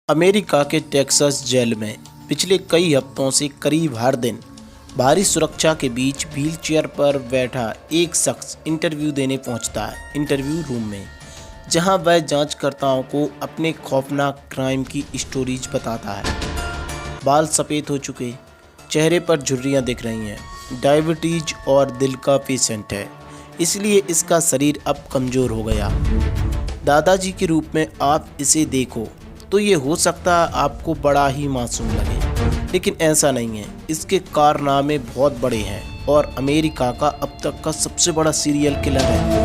America के Texas jail में पिछले कई हफ्तों से करीब हर दिन भारी सुरक्षा के बीच व्हीलचेयर पर बैठा एक शख्स इंटरव्यू देने पहुंचता है इंटरव्यू रूम में, जहां वह जांचकर्ताओं को अपने खौफनाक क्राइम की स्टोरीज बताता है। बाल सफ़ेद हो चुके, चेहरे पर झुर्रियां दिख रही हैं, डायबिटीज और दिल का पेशेंट है, इसलिए इसका शरीर अब कमज़ोर हो गया। दादाजी के रूप में आप इसे देखो तो ये हो सकता है आपको बड़ा ही मासूम लगे, लेकिन ऐसा नहीं है। इसके कारनामे बहुत बड़े हैं और अमेरिका का अब तक का सबसे बड़ा सीरियल किलर है।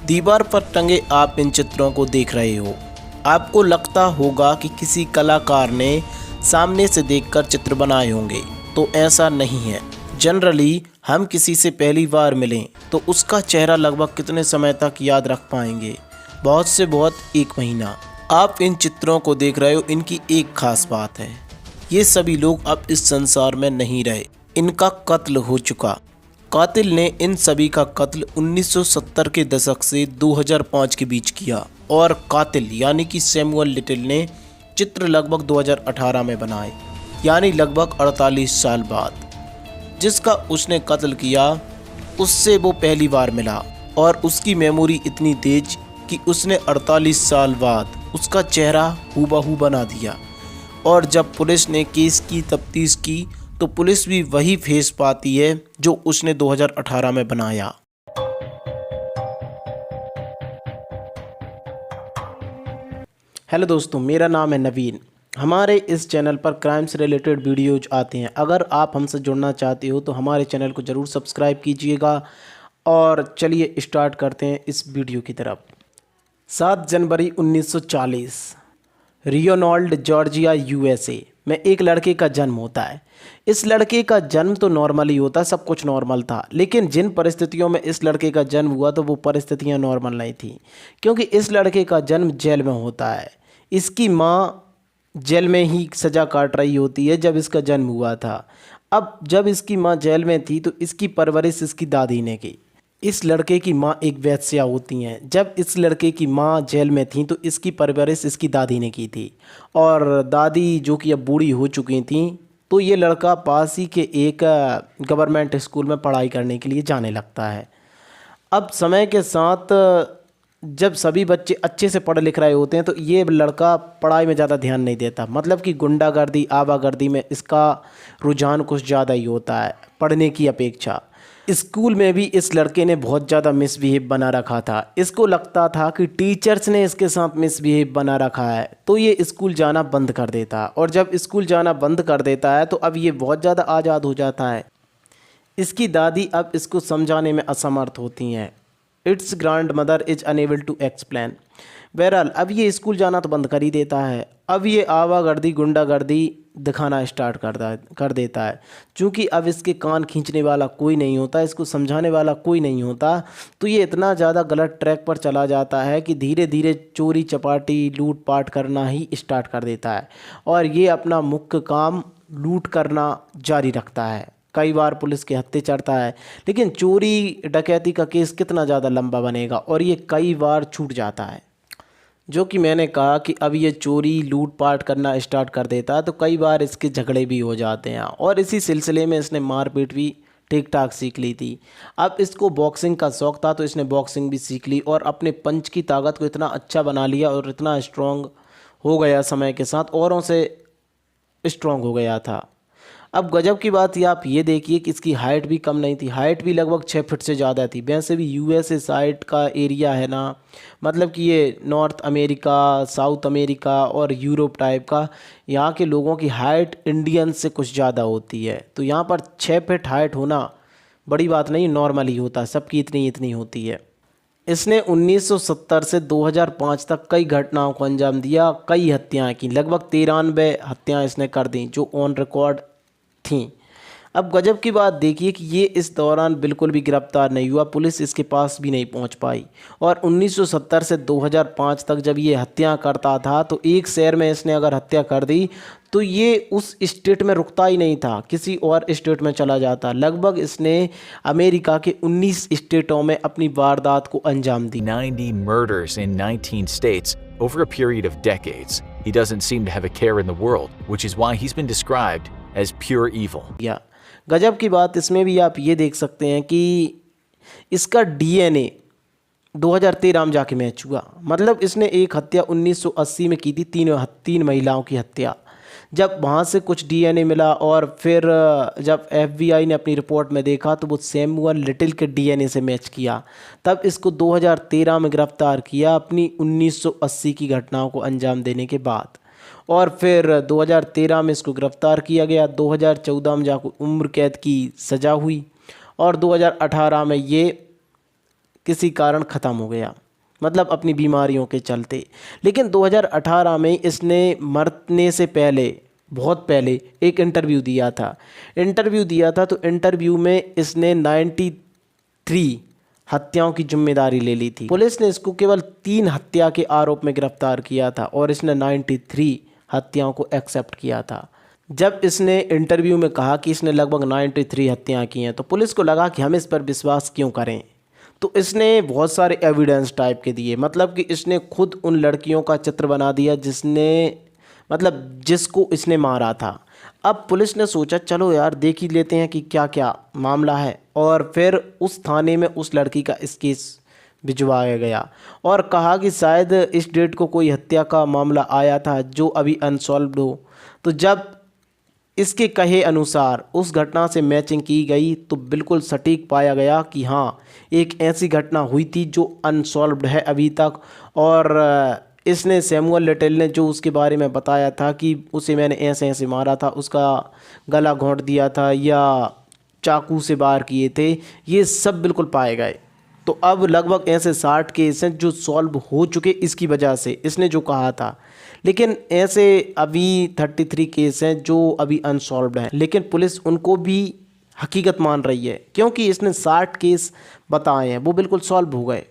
दीवार पर टंगे आप इन चित्रों को देख रहे हो। आपको लगता होगा कि किसी कलाकार ने सामने से देखकर चित्र बनाए होंगे, तो ऐसा नहीं है। जनरली हम किसी से पहली बार मिलें तो उसका चेहरा लगभग कितने समय तक याद रख पाएंगे? बहुत से बहुत 1 महीना। आप इन चित्रों को देख रहे हो, इनकी एक खास बात है, ये सभी लोग अब इस संसार में नहीं रहे, इनका कत्ल हो चुका। कातिल ने इन सभी का कत्ल 1970 के दशक से 2005 के बीच किया और कातिल यानी कि सैमुअल लिटिल ने चित्र लगभग 2018 में बनाए, यानी लगभग 48 साल बाद। जिसका उसने कत्ल किया उससे वो पहली बार मिला और उसकी मेमोरी इतनी तेज कि उसने 48 साल बाद उसका चेहरा हूबहू बना दिया। और जब पुलिस ने केस की तफ्तीश की तो पुलिस भी वही फेस पाती है जो उसने 2018 में बनाया। हेलो दोस्तों, मेरा नाम है नवीन। हमारे इस चैनल पर क्राइम से रिलेटेड वीडियोज आते हैं। अगर आप हमसे जुड़ना चाहते हो तो हमारे चैनल को ज़रूर सब्सक्राइब कीजिएगा। और चलिए स्टार्ट करते हैं इस वीडियो की तरफ। 7 जनवरी 1940 रियोनाल्ड जॉर्जिया यूएसए में एक लड़के का जन्म होता है। इस लड़के का जन्म तो नॉर्मल ही होता, सब कुछ नॉर्मल था, लेकिन जिन परिस्थितियों में इस लड़के का जन्म हुआ तो वो परिस्थितियां नॉर्मल नहीं थी, क्योंकि इस लड़के का जन्म जेल में होता है। इसकी माँ जेल में ही सज़ा काट रही होती है जब इसका जन्म हुआ था। अब जब इसकी माँ जेल में थी तो इसकी परवरिश इसकी दादी ने की। इस लड़के की माँ एक वेश्या होती हैं। जब इस लड़के की माँ जेल में थी तो इसकी परवरिश इसकी दादी ने की थी, और दादी जो कि अब बूढ़ी हो चुकी थी, तो ये लड़का पास ही के एक गवर्नमेंट स्कूल में पढ़ाई करने के लिए जाने लगता है। अब समय के साथ जब सभी बच्चे अच्छे से पढ़ लिख रहे होते हैं तो ये लड़का पढ़ाई में ज़्यादा ध्यान नहीं देता, मतलब कि गुंडागर्दी आवागर्दी में इसका रुझान कुछ ज़्यादा ही होता है पढ़ने की अपेक्षा। स्कूल में भी इस लड़के ने बहुत ज़्यादा मिसबिहेव बना रखा था। इसको लगता था कि टीचर्स ने इसके साथ मिसबिहेव बना रखा है, तो ये स्कूल जाना बंद कर देता। और जब स्कूल जाना बंद कर देता है तो अब ये बहुत ज़्यादा आज़ाद हो जाता है। इसकी दादी अब इसको समझाने में असमर्थ होती हैं। Its grandmother is unable to explain. बहरहाल अब ये स्कूल जाना तो बंद कर ही देता है। अब ये आवागर्दी गुंडागर्दी दिखाना स्टार्ट कर देता है। चूँकि अब इसके कान खींचने वाला कोई नहीं होता, इसको समझाने वाला कोई नहीं होता, तो ये इतना ज़्यादा गलत ट्रैक पर चला जाता है कि धीरे धीरे चोरी चपाटी लूटपाट करना ही स्टार्ट कर देता है। और ये अपना मुख्य काम लूट करना जारी रखता है। कई बार पुलिस के हत्थे चढ़ता है, लेकिन चोरी डकैती का केस कितना ज़्यादा लंबा बनेगा, और ये कई बार छूट जाता है। जो कि मैंने कहा कि अब ये चोरी लूटपाट करना स्टार्ट कर देता है तो कई बार इसके झगड़े भी हो जाते हैं, और इसी सिलसिले में इसने मारपीट भी ठीक ठाक सीख ली थी। अब इसको बॉक्सिंग का शौक़ था तो इसने बॉक्सिंग भी सीख ली और अपने पंच की ताकत को इतना अच्छा बना लिया और इतना स्ट्रॉन्ग हो गया, समय के साथ औरों से स्ट्रॉन्ग हो गया था। अब गजब की बात ये आप ये देखिए कि इसकी हाइट भी कम नहीं थी, हाइट भी लगभग 6 फीट से ज़्यादा थी। वैसे भी यूएसए साइड का एरिया है ना, मतलब कि ये नॉर्थ अमेरिका, साउथ अमेरिका और यूरोप टाइप का, यहाँ के लोगों की हाइट इंडियन से कुछ ज़्यादा होती है। तो यहाँ पर 6 फीट हाइट होना बड़ी बात नहीं, नॉर्मल ही होता है, सबकी इतनी इतनी होती है। इसने 1970 से 2005 तक कई घटनाओं को अंजाम दिया, कई हत्याएँ की, लगभग 93 हत्याएँ इसने कर दी जो ऑन रिकॉर्ड थी। अब गजब की बात देखिए कि ये इस दौरान बिल्कुल भी गिरफ्तार नहीं हुआ, पुलिस इसके पास भी नहीं पहुंच पाई। और 1970 से 2005 तक जब ये हत्या करता था तो एक शहर में इसने अगर हत्या कर दी तो ये उस स्टेट में रुकता ही नहीं था, किसी और स्टेट में चला जाता। लगभग इसने अमेरिका के 19 स्टेटों में अपनी वारदात को अंजाम दी। 90 murders in 19 states over a period of decades. He doesn't seem to have a care in the world, which is why he's been described as pure evil. या गजब की बात इसमें भी आप ये देख सकते हैं कि इसका डीएनए 2013 में जाके मैच हुआ। मतलब इसने एक हत्या 1980 में की थी, तीन महिलाओं की हत्या। जब वहाँ से कुछ डीएनए मिला और फिर जब एफबीआई ने अपनी रिपोर्ट में देखा तो वो सैमुअल लिटिल के डीएनए से मैच किया। तब इसको 2013 में गिरफ्तार किया अपनी 1980 की घटनाओं को अंजाम देने के बाद। और फिर 2013 में इसको गिरफ्तार किया गया। 2014 में जाकर उम्र कैद की सज़ा हुई और 2018 में ये किसी कारण ख़त्म हो गया, मतलब अपनी बीमारियों के चलते। लेकिन 2018 में इसने मरने से पहले, बहुत पहले एक इंटरव्यू दिया था। तो इंटरव्यू में इसने 93 हत्याओं की जिम्मेदारी ले ली थी। पुलिस ने इसको केवल 3 हत्या के आरोप में गिरफ्तार किया था और इसने 93 हत्याओं को एक्सेप्ट किया था। जब इसने इंटरव्यू में कहा कि इसने लगभग 93 हत्याएं की हैं तो पुलिस को लगा कि हम इस पर विश्वास क्यों करें। तो इसने बहुत सारे एविडेंस टाइप के दिए, मतलब कि इसने खुद उन लड़कियों का चित्र बना दिया जिसको इसने मारा था। अब पुलिस ने सोचा चलो यार देख ही लेते हैं कि क्या क्या मामला है, और फिर उस थाने में उस लड़की का केस भिजवाया गया और कहा कि शायद इस डेट को कोई हत्या का मामला आया था जो अभी अनसॉल्व्ड हो। तो जब इसके कहे अनुसार उस घटना से मैचिंग की गई तो बिल्कुल सटीक पाया गया कि हाँ एक ऐसी घटना हुई थी जो अनसॉल्व्ड है अभी तक। और इसने सैमुअल लिटिल ने जो उसके बारे में बताया था कि उसे मैंने ऐसे ऐसे मारा था, उसका गला घोंट दिया था या चाकू से वार किए थे, ये सब बिल्कुल पाए गए। तो अब लगभग ऐसे 60 केस हैं जो सॉल्व हो चुके इसकी वजह से, इसने जो कहा था। लेकिन ऐसे अभी 33 केस हैं जो अभी अनसॉल्व्ड हैं, लेकिन पुलिस उनको भी हकीकत मान रही है क्योंकि इसने 60 केस बताए हैं वो बिल्कुल सॉल्व हो गए।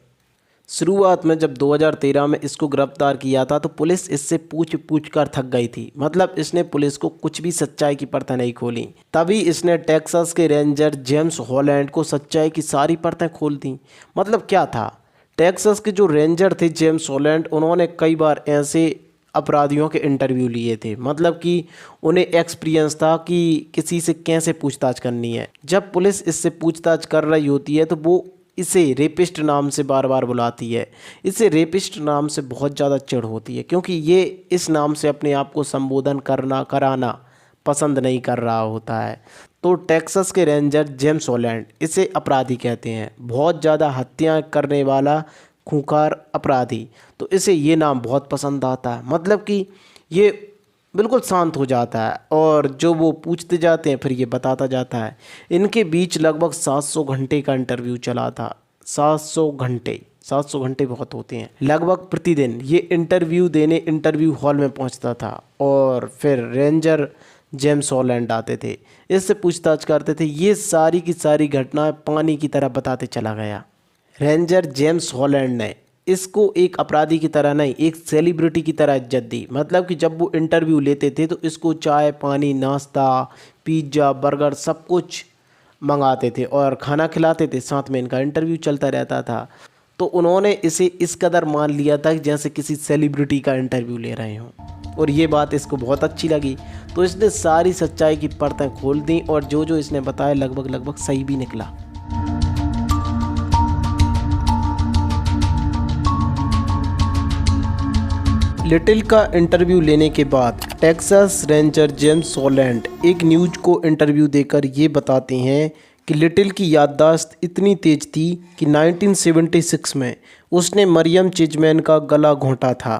शुरुआत में जब 2013 में इसको गिरफ्तार किया था तो पुलिस इससे पूछ कर थक गई थी, मतलब इसने पुलिस को कुछ भी सच्चाई की परतें नहीं खोली। तभी इसने टेक्सास के रेंजर जेम्स हॉलैंड को सच्चाई की सारी परतें खोल दी। मतलब क्या था, टेक्सास के जो रेंजर थे जेम्स हॉलैंड, उन्होंने कई बार ऐसे अपराधियों के इंटरव्यू लिए थे, मतलब कि उन्हें एक्सपीरियंस था कि किसी से कैसे पूछताछ करनी है। जब पुलिस इससे पूछताछ कर रही होती है तो वो इसे रेपिस्ट नाम से बार बार बुलाती है। इसे रेपिस्ट नाम से बहुत ज़्यादा चिढ़ होती है क्योंकि ये इस नाम से अपने आप को संबोधन कराना पसंद नहीं कर रहा होता है। तो टेक्सास के रेंजर जेम्स हॉलैंड इसे अपराधी कहते हैं, बहुत ज़्यादा हत्याएं करने वाला खूंखार अपराधी। तो इसे ये नाम बहुत पसंद आता है, मतलब कि ये बिल्कुल शांत हो जाता है और जो वो पूछते जाते हैं फिर ये बताता जाता है। इनके बीच लगभग 700 घंटे का इंटरव्यू चला था। 700 घंटे बहुत होते हैं। लगभग प्रतिदिन ये इंटरव्यू देने इंटरव्यू हॉल में पहुंचता था और फिर रेंजर जेम्स हॉलैंड आते थे, इससे पूछताछ करते थे। ये सारी की सारी घटनाएं पानी की तरह बताते चला गया। रेंजर जेम्स हॉलैंड ने इसको एक अपराधी की तरह नहीं, एक सेलिब्रिटी की तरह इज्जत दी। मतलब कि जब वो इंटरव्यू लेते थे तो इसको चाय पानी नाश्ता पिज़्ज़ा बर्गर सब कुछ मंगाते थे और खाना खिलाते थे, साथ में इनका इंटरव्यू चलता रहता था। तो उन्होंने इसे इस कदर मान लिया था कि जैसे किसी सेलिब्रिटी का इंटरव्यू ले रहे हों, और ये बात इसको बहुत अच्छी लगी। तो इसने सारी सच्चाई की परतें खोल दी और जो इसने बताया लगभग सही भी निकला। लिटिल का इंटरव्यू लेने के बाद टेक्सास रेंजर जेम्स हॉलैंड एक न्यूज़ को इंटरव्यू देकर ये बताते हैं कि लिटिल की याददाश्त इतनी तेज थी कि 1976 में उसने मरियम चिजमैन का गला घोंटा था।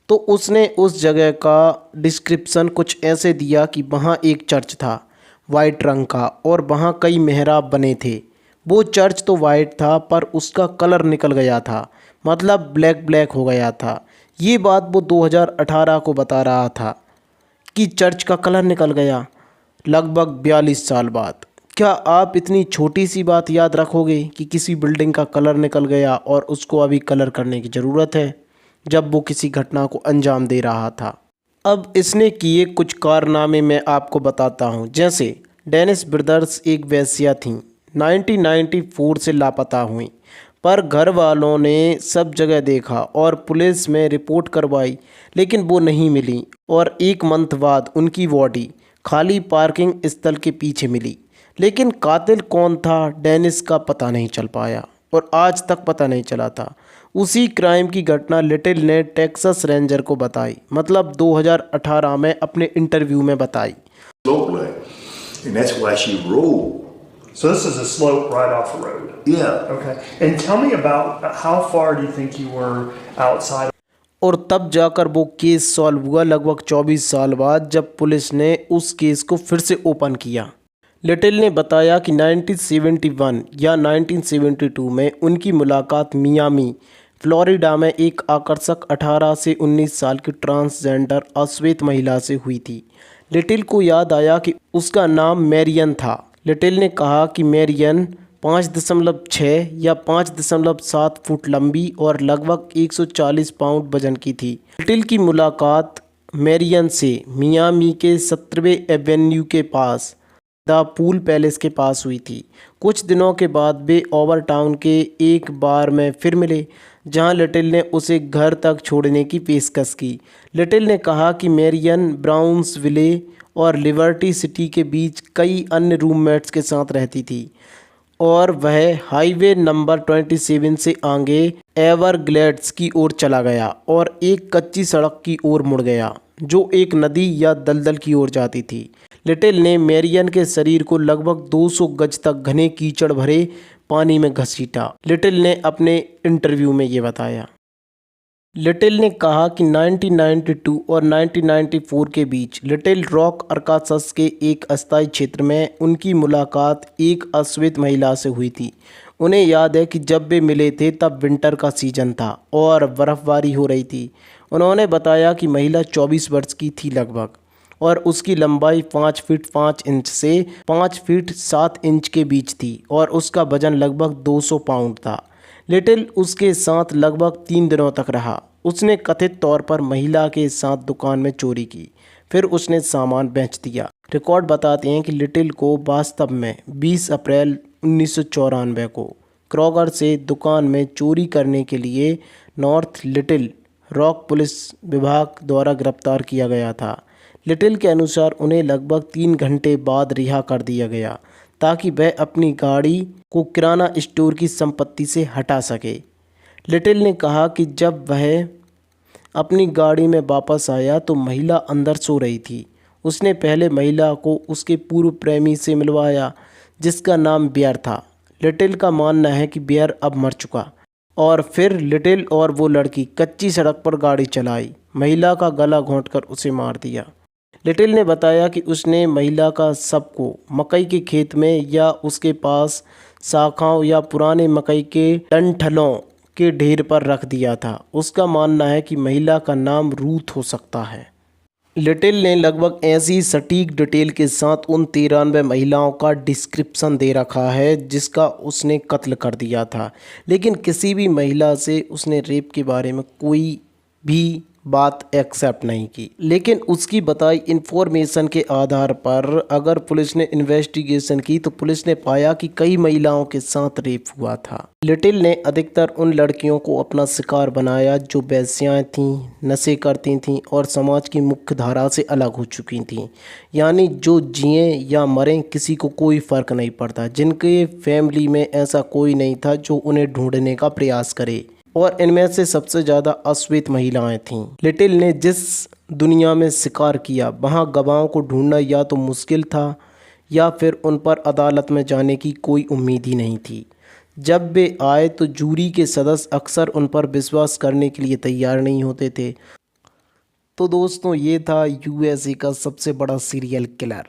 तो उसने उस जगह का डिस्क्रिप्शन कुछ ऐसे दिया कि वहाँ एक चर्च था वाइट रंग का और वहाँ कई मेहराब बने थे। वो चर्च तो वाइट था पर उसका कलर निकल गया था, मतलब ब्लैक हो गया था। ये बात वो 2018 को बता रहा था कि चर्च का कलर निकल गया। लगभग 42 साल बाद। क्या आप इतनी छोटी सी बात याद रखोगे कि किसी बिल्डिंग का कलर निकल गया और उसको अभी कलर करने की ज़रूरत है, जब वो किसी घटना को अंजाम दे रहा था। अब इसने किए कुछ कारनामे मैं आपको बताता हूँ। जैसे डेनिस ब्रदर्स एक वेश्या थीं, 1994 से लापता हुई, पर घर वालों ने सब जगह देखा और पुलिस में रिपोर्ट करवाई, लेकिन वो नहीं मिली और 1 मंथ बाद उनकी बॉडी खाली पार्किंग स्थल के पीछे मिली। लेकिन कातिल कौन था, डेनिस का पता नहीं चल पाया और आज तक पता नहीं चला था। उसी क्राइम की घटना लिटिल ने टेक्सास रेंजर को बताई, मतलब 2018 में अपने इंटरव्यू में बताई। And that's why she rolled. So this is a slope right off the road. Yeah. Okay. And tell me about how far do you think you were outside? और तब जाकर वो केस सॉल्व हुआ लगभग 24 साल बाद, जब पुलिस ने उस केस को फिर से ओपन किया। लिटिल ने बताया कि 1971 या 1972 में उनकी मुलाकात मियामी, फ्लोरिडा में एक आकर्षक 18 से 19 साल की ट्रांसजेंडर अश्वेत महिला से हुई थी। लिटिल को याद आया कि उसका नाम मैरियन था। लिटिल ने कहा कि मैरियन 5.6 या 5.7 फुट लंबी और लगभग 140 पाउंड वजन की थी। लिटिल की मुलाकात मैरियन से मियामी के 17वें एवेन्यू के पास द पूल पैलेस के पास हुई थी। कुछ दिनों के बाद वे ओवर टाउन के एक बार में फिर मिले, जहां लिटिल ने उसे घर तक छोड़ने की पेशकश की। लिटिल ने कहा कि मैरियन ब्राउन्सविले और लिबर्टी सिटी के बीच कई अन्य रूममेट्स के साथ रहती थी और वह हाईवे नंबर 27 से आगे एवरग्लेड्स की ओर चला गया और एक कच्ची सड़क की ओर मुड़ गया, जो एक नदी या दलदल की ओर जाती थी। लिटिल ने मैरियन के शरीर को लगभग 200 गज तक घने कीचड़ भरे पानी में घसीटा। लिटिल ने अपने इंटरव्यू में ये बताया। लिटिल ने कहा कि 1992 और 1994 के बीच लिटिल रॉक अरकानसास के एक अस्थायी क्षेत्र में उनकी मुलाकात एक अश्वेत महिला से हुई थी। उन्हें याद है कि जब वे मिले थे तब विंटर का सीजन था और बर्फ़बारी हो रही थी। उन्होंने बताया कि महिला 24 वर्ष की थी लगभग, और उसकी लंबाई 5 फीट 5 इंच से 5 फीट 7 इंच के बीच थी और उसका वजन लगभग 200 पाउंड था। लिटिल उसके साथ लगभग 3 दिनों तक रहा। उसने कथित तौर पर महिला के साथ दुकान में चोरी की, फिर उसने सामान बेच दिया। रिकॉर्ड बताते हैं कि लिटिल को वास्तव में 20 अप्रैल 1994 को क्रोगर से दुकान में चोरी करने के लिए नॉर्थ लिटिल रॉक पुलिस विभाग द्वारा गिरफ्तार किया गया था। लिटिल के अनुसार उन्हें लगभग 3 घंटे बाद रिहा कर दिया गया ताकि वह अपनी गाड़ी को किराना स्टोर की संपत्ति से हटा सके। लिटिल ने कहा कि जब वह अपनी गाड़ी में वापस आया तो महिला अंदर सो रही थी। उसने पहले महिला को उसके पूर्व प्रेमी से मिलवाया, जिसका नाम बियर था। लिटिल का मानना है कि बियर अब मर चुका, और फिर लिटिल और वो लड़की कच्ची सड़क पर गाड़ी चलाई, महिला का गला घोंटकर उसे मार दिया। लिटिल ने बताया कि उसने महिला का शव को मकई के खेत में या उसके पास शाखाओं या पुराने मकई के डंठलों के ढेर पर रख दिया था। उसका मानना है कि महिला का नाम रूथ हो सकता है। लिटिल ने लगभग ऐसी सटीक डिटेल के साथ उन 93 महिलाओं का डिस्क्रिप्शन दे रखा है जिसका उसने कत्ल कर दिया था, लेकिन किसी भी महिला से उसने रेप के बारे में कोई भी बात एक्सेप्ट नहीं की। लेकिन उसकी बताई इन्फॉर्मेशन के आधार पर अगर पुलिस ने इन्वेस्टिगेशन की तो पुलिस ने पाया कि कई महिलाओं के साथ रेप हुआ था। लिटिल ने अधिकतर उन लड़कियों को अपना शिकार बनाया जो वेश्याएं थीं, नशे करती थीं और समाज की मुख्य धारा से अलग हो चुकी थीं, यानी जो जिए या मरें किसी को कोई फ़र्क नहीं पड़ता, जिनके फैमिली में ऐसा कोई नहीं था जो उन्हें ढूंढने का प्रयास करे, और इनमें से सबसे ज़्यादा अश्वेत महिलाएं थीं। लिटिल ने जिस दुनिया में शिकार किया वहां गवाहों को ढूंढना या तो मुश्किल था या फिर उन पर अदालत में जाने की कोई उम्मीद ही नहीं थी। जब वे आए तो जूरी के सदस्य अक्सर उन पर विश्वास करने के लिए तैयार नहीं होते थे। तो दोस्तों, ये था यूएसए का सबसे बड़ा सीरियल किलर।